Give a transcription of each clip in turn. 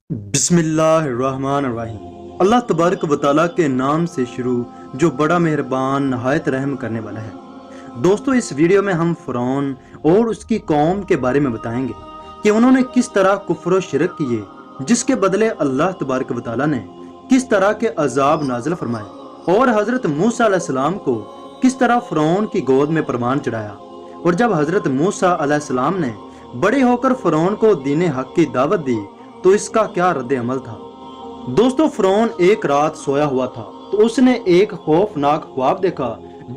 بسم اللہ الرحمن الرحیم۔ اللہ تبارک و تعالیٰ کے نام سے شروع جو بڑا مہربان نہایت رحم کرنے والا ہے۔ دوستو، اس ویڈیو میں ہم فرعون اور اس کی قوم کے بارے میں بتائیں گے کہ انہوں نے کس طرح کفر و شرک کیے، جس کے بدلے اللہ تبارک و تعالیٰ نے کس طرح کے عذاب نازل فرمائے، اور حضرت موسیٰ علیہ السلام کو کس طرح فرعون کی گود میں پروان چڑھایا، اور جب حضرت موسیٰ علیہ السلام نے بڑے ہو کر فرعون کو دین حق کی دعوت دی تو اس کا کیا رد عمل تھا۔ دوستو، فرعون ایک رات سویا ہوا تھا تو اس نے ایک خوفناک خواب دیکھا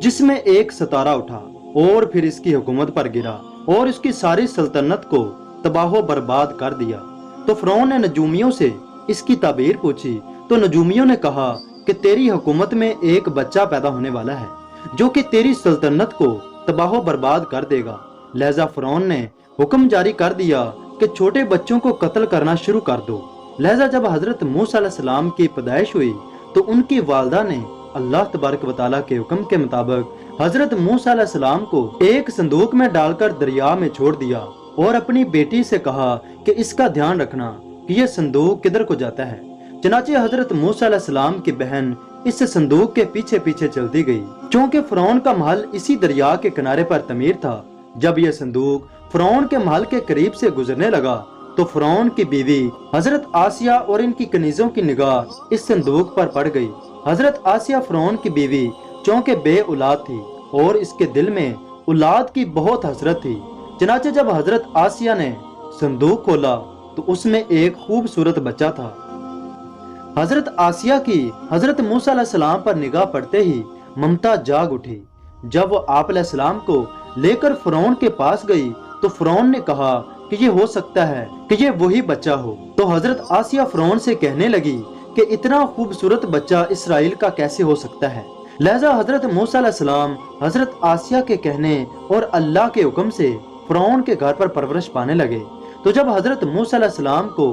جس میں ایک ستارہ اٹھا اور پھر اس کی حکومت پر گرا اور اس کی ساری سلطنت کو تباہ و برباد کر دیا۔ تو فرعون نے نجومیوں سے اس کی تعبیر پوچھی تو نجومیوں نے کہا کہ تیری حکومت میں ایک بچہ پیدا ہونے والا ہے جو کہ تیری سلطنت کو تباہ و برباد کر دے گا۔ لہذا فرعون نے حکم جاری کر دیا کہ چھوٹے بچوں کو قتل کرنا شروع کر دو۔ لہذا جب حضرت موسیٰ علیہ السلام کی پیدائش ہوئی تو ان کی والدہ نے اللہ تبارک و تعالیٰ کے حکم کے مطابق حضرت موسیٰ علیہ السلام کو ایک صندوق میں ڈال کر دریا میں چھوڑ دیا اور اپنی بیٹی سے کہا کہ اس کا دھیان رکھنا کہ یہ صندوق کدھر کو جاتا ہے۔ چنانچہ حضرت موسیٰ علیہ السلام کی بہن اس صندوق کے پیچھے پیچھے چلتی گئی، چونکہ فرعون کا محل اسی دریا کے کنارے پر تعمیر تھا۔ جب یہ صندوق فرعون کے محل کے قریب سے گزرنے لگا تو فرعون کی بیوی حضرت آسیہ اور ان کی کنیزوں کی نگاہ اس صندوق پر پڑ گئی۔ حضرت آسیہ فرعون کی بیوی چونکہ بے اولاد تھی اور اس کے دل میں اولاد کی بہت حسرت تھی، چنانچہ جب حضرت آسیہ نے صندوق کھولا تو اس میں ایک خوبصورت بچہ تھا۔ حضرت آسیہ کی حضرت موسیٰ علیہ السلام پر نگاہ پڑتے ہی ممتا جاگ اٹھی۔ جب وہ آپ علیہ السلام کو لے کر فرعون کے پاس گئی تو فرعون نے کہا کہ یہ ہو سکتا ہے کہ یہ وہی بچہ ہو۔ تو حضرت آسیہ فرعون سے کہنے لگی کہ اتنا خوبصورت بچہ اسرائیل کا کیسے ہو سکتا ہے۔ لہذا حضرت موسیٰ علیہ السلام حضرت آسیہ کے کہنے اور اللہ کے حکم سے فرعون کے گھر پر پرورش پانے لگے۔ تو جب حضرت موسیٰ علیہ السلام کو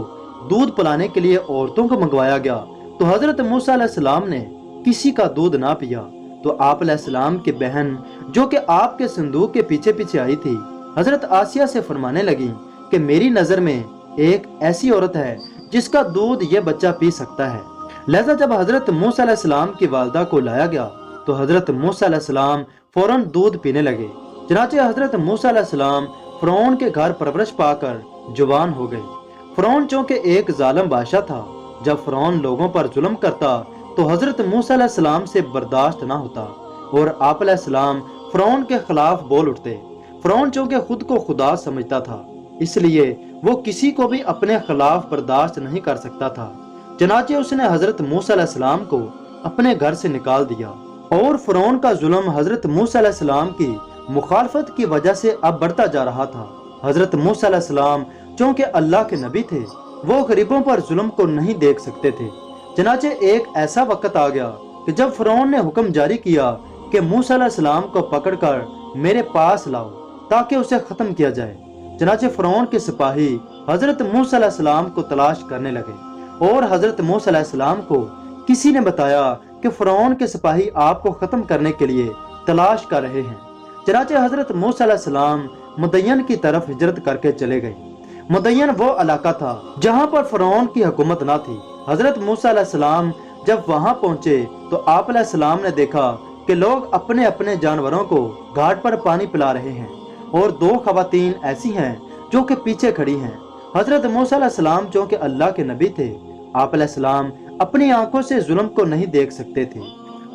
دودھ پلانے کے لیے عورتوں کو منگوایا گیا تو حضرت موسیٰ علیہ السلام نے کسی کا دودھ نہ پیا۔ تو آپ علیہ السلام کی بہن جو کہ آپ کے صندوق کے پیچھے پیچھے آئی تھی حضرت آسیہ سے فرمانے لگی کہ میری نظر میں ایک ایسی عورت ہے جس کا دودھ یہ بچہ پی سکتا ہے۔ لہذا جب حضرت موسیٰ علیہ السلام کی والدہ کو لایا گیا تو حضرت موسیٰ علیہ السلام فوراً دودھ پینے لگے۔ چنانچہ حضرت موسیٰ علیہ السلام فرعون کے گھر پرورش پا کر جوان ہو گئے۔ فرعون چونکہ ایک ظالم بادشاہ تھا، جب فرعون لوگوں پر ظلم کرتا تو حضرت موسیٰ علیہ السلام سے برداشت نہ ہوتا اور آپ علیہ السلام فرعون کے خلاف بول اٹھتے۔ فرعون چونکہ خود کو خدا سمجھتا تھا، اس لیے وہ کسی کو بھی اپنے خلاف برداشت نہیں کر سکتا تھا۔ چنانچہ اس نے حضرت موسیٰ علیہ السلام کو اپنے گھر سے نکال دیا، اور فرعون کا ظلم حضرت موسیٰ علیہ السلام کی مخالفت کی وجہ سے اب بڑھتا جا رہا تھا۔ حضرت موسیٰ علیہ السلام چونکہ اللہ کے نبی تھے، وہ غریبوں پر ظلم کو نہیں دیکھ سکتے تھے۔ چنانچہ ایک ایسا وقت آ گیا کہ جب فرعون نے حکم جاری کیا کہ موسیٰ علیہ السلام کو پکڑ کر میرے پاس لاؤ تاکہ اسے ختم کیا جائے۔ چنانچہ فرعون کے سپاہی حضرت موسیٰ علیہ السلام کو تلاش کرنے لگے، اور حضرت موسیٰ علیہ السلام کو کسی نے بتایا کہ فرعون کے سپاہی آپ کو ختم کرنے کے لیے تلاش کر رہے ہیں۔ چنانچہ حضرت موسیٰ علیہ السلام مدین کی طرف ہجرت کر کے چلے گئے۔ مدین وہ علاقہ تھا جہاں پر فرعون کی حکومت نہ تھی۔ حضرت موسیٰ علیہ السلام جب وہاں پہنچے تو آپ علیہ السلام نے دیکھا کہ لوگ اپنے اپنے جانوروں کو گھاٹ پر پانی پلا رہے ہیں، اور دو خواتین ایسی ہیں جو کہ پیچھے کھڑی ہیں۔ حضرت موسیٰ علیہ السلام چونکہ اللہ کے نبی تھے، آپ علیہ السلام اپنی آنکھوں سے ظلم کو نہیں دیکھ سکتے تھے۔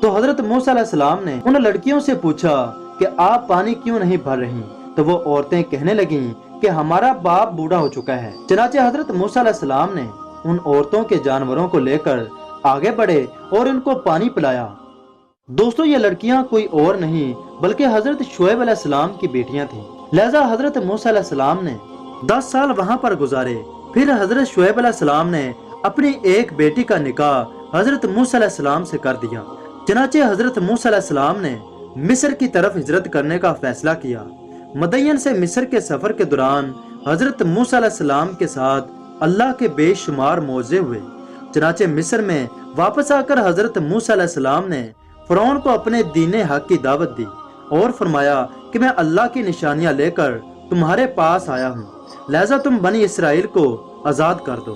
تو حضرت موسیٰ علیہ السلام نے ان لڑکیوں سے پوچھا کہ آپ پانی کیوں نہیں بھر رہی؟ تو وہ عورتیں کہنے لگیں کہ ہمارا باپ بوڑھا ہو چکا ہے۔ چنانچہ حضرت موسیٰ علیہ السلام نے ان عورتوں کے جانوروں کو لے کر آگے بڑھے اور ان کو پانی پلایا۔ دوستو، یہ لڑکیاں کوئی اور نہیں بلکہ حضرت شعیب علیہ السلام کی بیٹیاں تھیں۔ لہذا حضرت موسیٰ علیہ السلام نے 10 سال وہاں پر گزارے۔ پھر حضرت شعیب علیہ السلام نے اپنی ایک بیٹی کا نکاح حضرت موسیٰ علیہ السلام سے کر دیا۔ چنانچہ حضرت موسیٰ علیہ السلام نے مصر کی طرف ہجرت کرنے کا فیصلہ کیا۔ مدین سے مصر کے سفر کے دوران حضرت موسیٰ علیہ السلام کے ساتھ اللہ کے بے شمار معجزے ہوئے۔ چنانچہ مصر میں واپس آ کر حضرت موسیٰ علیہ السلام نے فرعون کو اپنے دین حق کی دعوت دی اور فرمایا کہ میں اللہ کی نشانیاں لے کر تمہارے پاس آیا ہوں، لہذا تم بنی اسرائیل کو آزاد کر دو۔